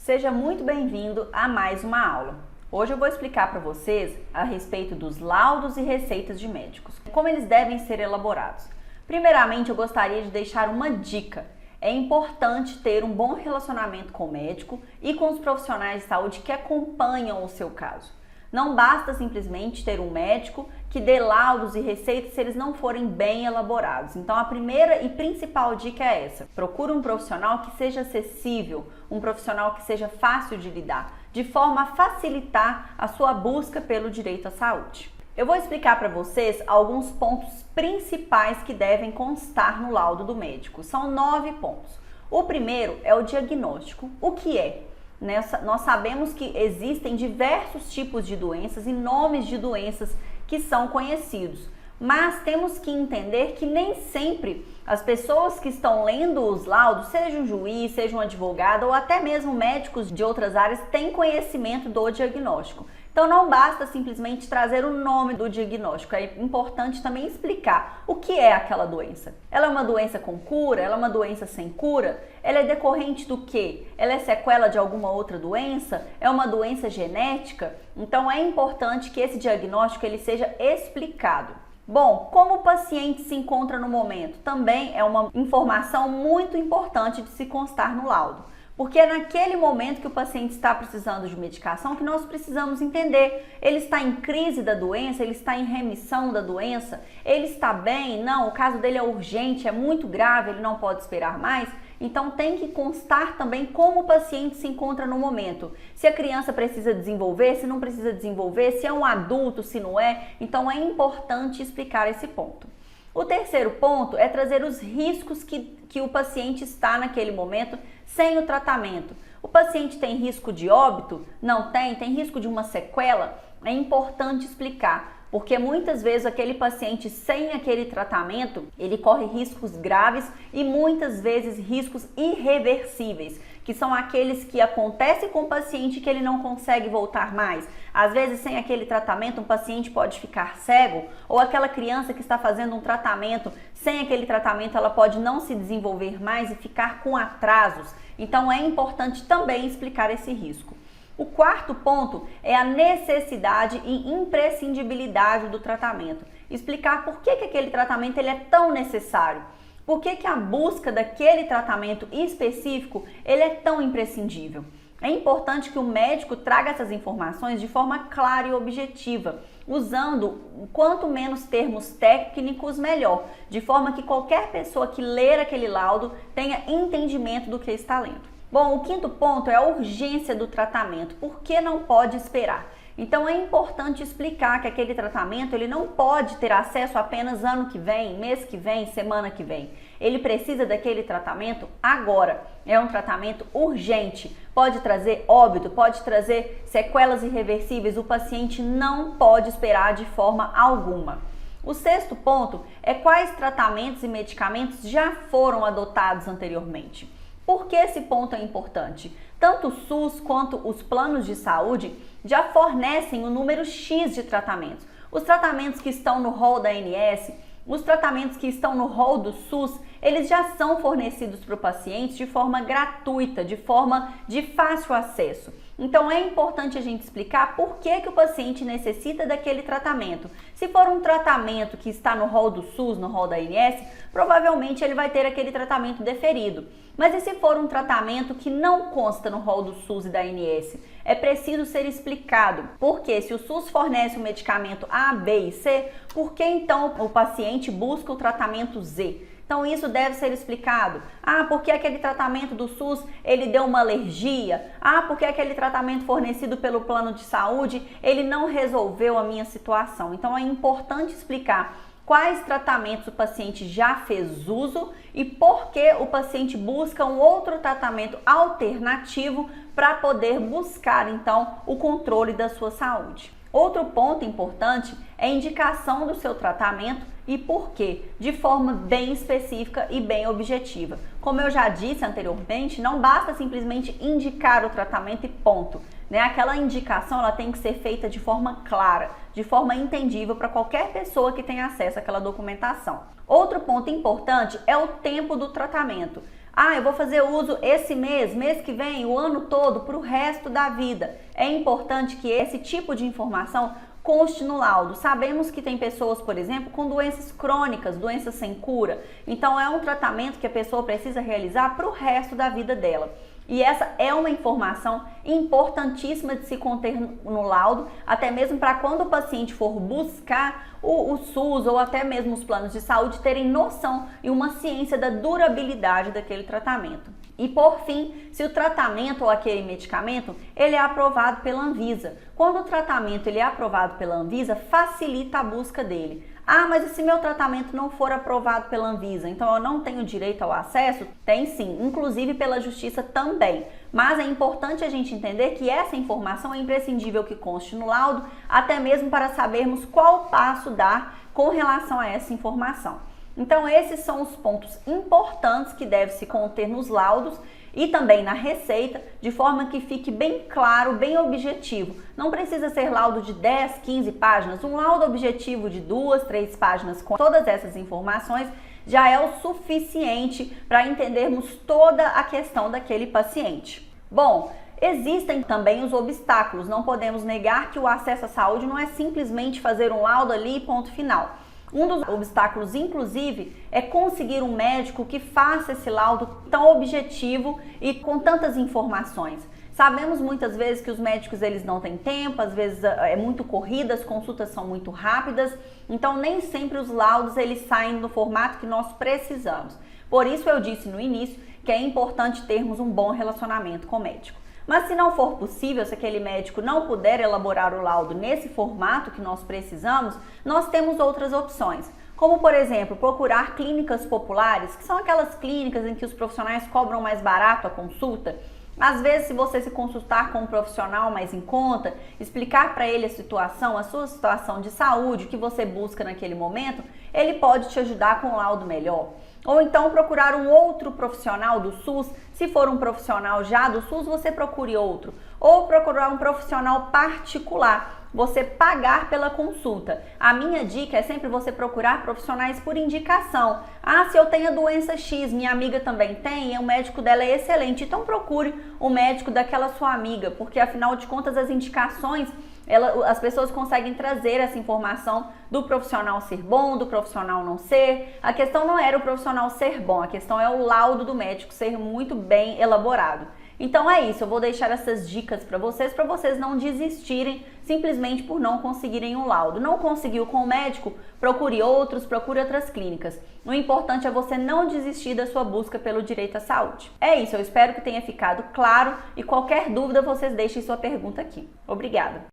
Seja muito bem-vindo a mais uma aula. Hoje eu vou explicar para vocês a respeito dos laudos e receitas de médicos, como eles devem ser elaborados. Primeiramente, eu gostaria de deixar uma dica. É importante ter um bom relacionamento com o médico e com os profissionais de saúde que acompanham o seu caso. Não basta simplesmente ter um médico que dê laudos e receitas se eles não forem bem elaborados. Então a primeira e principal dica é essa: procure um profissional que seja acessível, um profissional que seja fácil de lidar, de forma a facilitar a sua busca pelo direito à saúde. Eu vou explicar para vocês alguns pontos principais que devem constar no laudo do médico. São 9 pontos. O primeiro é o diagnóstico. O que é? Nós sabemos que existem diversos tipos de doenças e nomes de doenças que são conhecidos, mas temos que entender que nem sempre as pessoas que estão lendo os laudos, seja um juiz, seja um advogado ou até mesmo médicos de outras áreas, têm conhecimento do diagnóstico. Então não basta simplesmente trazer o nome do diagnóstico, é importante também explicar o que é aquela doença. Ela é uma doença com cura? Ela é uma doença sem cura? Ela é decorrente do quê? Ela é sequela de alguma outra doença? É uma doença genética? Então é importante que esse diagnóstico ele seja explicado. Bom, como o paciente se encontra no momento? Também é uma informação muito importante de se constar no laudo. Porque é naquele momento que o paciente está precisando de medicação que nós precisamos entender. Ele está em crise da doença? Ele está em remissão da doença? Ele está bem? Não, o caso dele é urgente, é muito grave, ele não pode esperar mais. Então tem que constar também como o paciente se encontra no momento. Se a criança precisa desenvolver, se não precisa desenvolver, se é um adulto, se não é. Então é importante explicar esse ponto. O terceiro ponto é trazer os riscos que o paciente está naquele momento sem o tratamento. O paciente tem risco de óbito? Não tem? Tem risco de uma sequela? É importante explicar, porque muitas vezes aquele paciente sem aquele tratamento, ele corre riscos graves e muitas vezes riscos irreversíveis, que são aqueles que acontecem com o paciente que ele não consegue voltar mais. Às vezes, sem aquele tratamento, um paciente pode ficar cego, ou aquela criança que está fazendo um tratamento, sem aquele tratamento, ela pode não se desenvolver mais e ficar com atrasos. Então, é importante também explicar esse risco. O quarto ponto é a necessidade e imprescindibilidade do tratamento. Explicar por que aquele tratamento ele é tão necessário. Por que a busca daquele tratamento específico ele é tão imprescindível? É importante que o médico traga essas informações de forma clara e objetiva, usando quanto menos termos técnicos, melhor, de forma que qualquer pessoa que ler aquele laudo tenha entendimento do que está lendo. Bom, o quinto ponto é a urgência do tratamento. Por que não pode esperar? Então é importante explicar que aquele tratamento ele não pode ter acesso apenas ano que vem, mês que vem, semana que vem. Ele precisa daquele tratamento agora. É um tratamento urgente. Pode trazer óbito, pode trazer sequelas irreversíveis. O paciente não pode esperar de forma alguma. O sexto ponto é quais tratamentos e medicamentos já foram adotados anteriormente. Por que esse ponto é importante? Tanto o SUS quanto os planos de saúde já fornecem um número X de tratamentos. Os tratamentos que estão no rol da ANS, os tratamentos que estão no rol do SUS, eles já são fornecidos para o paciente de forma gratuita, de forma de fácil acesso. Então é importante a gente explicar por que o paciente necessita daquele tratamento. Se for um tratamento que está no rol do SUS, no rol da ANS, provavelmente ele vai ter aquele tratamento deferido. Mas e se for um tratamento que não consta no rol do SUS e da ANS? É preciso ser explicado. Porque se o SUS fornece o medicamento A, B e C, por que então o paciente busca o tratamento Z? Então isso deve ser explicado. Porque aquele tratamento do SUS, ele deu uma alergia. Porque aquele tratamento fornecido pelo plano de saúde, ele não resolveu a minha situação. Então é importante explicar quais tratamentos o paciente já fez uso e por que o paciente busca um outro tratamento alternativo para poder buscar então o controle da sua saúde. Outro ponto importante é a indicação do seu tratamento e por quê, de forma bem específica e bem objetiva. Como eu já disse anteriormente, não basta simplesmente indicar o tratamento e ponto. Aquela indicação ela tem que ser feita de forma clara, de forma entendível para qualquer pessoa que tenha acesso àquela documentação. Outro ponto importante é o tempo do tratamento. Ah, eu vou fazer uso esse mês, mês que vem, o ano todo, para o resto da vida. É importante que esse tipo de informação conste no laudo. Sabemos que tem pessoas, por exemplo, com doenças crônicas, doenças sem cura. Então é um tratamento que a pessoa precisa realizar para o resto da vida dela. E essa é uma informação importantíssima de se conter no laudo, até mesmo para quando o paciente for buscar o SUS ou até mesmo os planos de saúde terem noção e uma ciência da durabilidade daquele tratamento. E por fim, se o tratamento ou aquele medicamento ele é aprovado pela Anvisa. Quando o tratamento ele é aprovado pela Anvisa, facilita a busca dele. Ah, mas e se meu tratamento não for aprovado pela Anvisa, então eu não tenho direito ao acesso? Tem sim, inclusive pela Justiça também. Mas é importante a gente entender que essa informação é imprescindível que conste no laudo, até mesmo para sabermos qual passo dar com relação a essa informação. Então esses são os pontos importantes que deve se conter nos laudos e também na receita, de forma que fique bem claro, bem objetivo. Não precisa ser laudo de 10, 15 páginas, um laudo objetivo de 2, 3 páginas com todas essas informações já é o suficiente para entendermos toda a questão daquele paciente. Bom, existem também os obstáculos, não podemos negar que o acesso à saúde não é simplesmente fazer um laudo ali e ponto final. Um dos obstáculos, inclusive, é conseguir um médico que faça esse laudo tão objetivo e com tantas informações. Sabemos muitas vezes que os médicos eles não têm tempo, às vezes é muito corrida, as consultas são muito rápidas, então nem sempre os laudos eles saem no formato que nós precisamos. Por isso eu disse no início que é importante termos um bom relacionamento com o médico. Mas se não for possível, se aquele médico não puder elaborar o laudo nesse formato que nós precisamos, nós temos outras opções. Como, por exemplo, procurar clínicas populares, que são aquelas clínicas em que os profissionais cobram mais barato a consulta. Às vezes, se você se consultar com um profissional mais em conta, explicar para ele a sua situação de saúde, o que você busca naquele momento, ele pode te ajudar com um laudo melhor. Ou então procurar um outro profissional do SUS, se for um profissional já do SUS, você procure outro. Ou procurar um profissional particular, você pagar pela consulta. A minha dica é sempre você procurar profissionais por indicação. Ah, se eu tenho a doença X, minha amiga também tem, e o médico dela é excelente, então procure o médico daquela sua amiga, porque afinal de contas as indicações, as pessoas conseguem trazer essa informação do profissional ser bom, do profissional não ser. A questão não era o profissional ser bom, a questão é o laudo do médico ser muito bem elaborado. Então é isso, eu vou deixar essas dicas para vocês não desistirem simplesmente por não conseguirem um laudo. Não conseguiu com o médico? Procure outras clínicas. O importante é você não desistir da sua busca pelo direito à saúde. É isso, eu espero que tenha ficado claro e qualquer dúvida vocês deixem sua pergunta aqui. Obrigada!